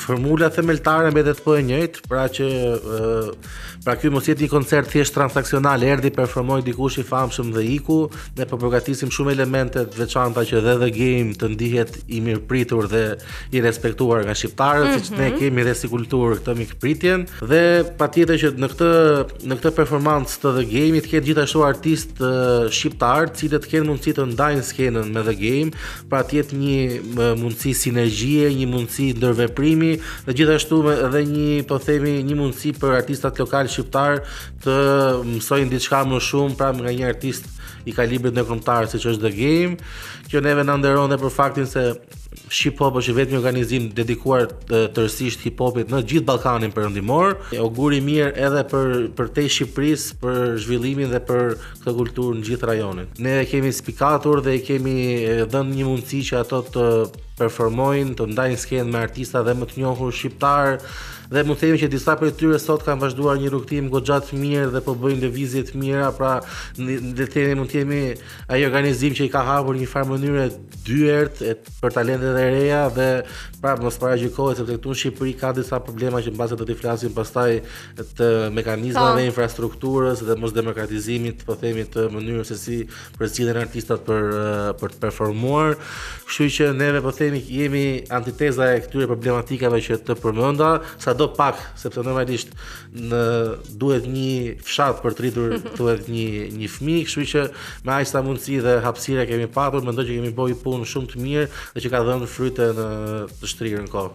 formula themeltare mbetet po e njëjtë, pra që ky mos jetë një koncert thjesht transaksional, erdhi performoi dikush i famshëm dhe iku, ne po përgatisim shumë elemente të veçanta që dhe The Game të ndihet i mirëpritur dhe i respektuar nga shqiptarët, siç ne kemi dhe si kulturë këtë mikpritjen, dhe patjetër që në këtë performancë të The Game-it ketë gjithashtu artistë shqiptar, të cilët kanë mundësi të ndajnë skenën me The Game, pra të jetë një mundësi sinergjie, një mundësi ndërveprimi dhe gjithashtu edhe një mundësi për artistat lokal shqiptar të mësojnë diçka më shumë pra nga një artist i kalibrit ndërkombëtar siç është The Game. Kjo neve na nderon dhe për faktin se Shqip Hop është vetëm një organizim dedikuar tërësisht hip hopit në gjithë Ballkanin perëndimor. Auguri mirë edhe për te Shqipërisë, për zhvillimin dhe për këtë kulturë në gjithë rajonin. Ne kemi spikatur dhe i kemi dhënë një mundësi që ato të performojnë, të ndajnë skenë me artista dhe më të njohur shqiptar, dhe mund të themi që disa prej tyre sot kanë vazhduar një rrugtim goxha të mirë dhe po bëjnë lëvizje të mira, pra le të themi mund të jemi ai organizim që i ka hapur një farë mënyre dyert për talentet e reja dhe pra mos paragjykohet sepse këtu në Shqipëri ka disa problema që mbase do t'i flasim pastaj të mekanizmave dhe infrastrukturës dhe mos demokratizimit, po themi të mënyrës se si përzihen artistat për të performuar. Kështu që neve po themi jemi antiteza e këtyre problematikave që të përmenda, sado pak, sepse normalisht duhet një fshat për të rritur thuhet një fëmijë, kështu që me aq sa mundësi dhe hapësira kemi patur, mendoj që kemi bërë punë shumë të mirë dhe që ka dhënë fryte në të shtrirën kohë.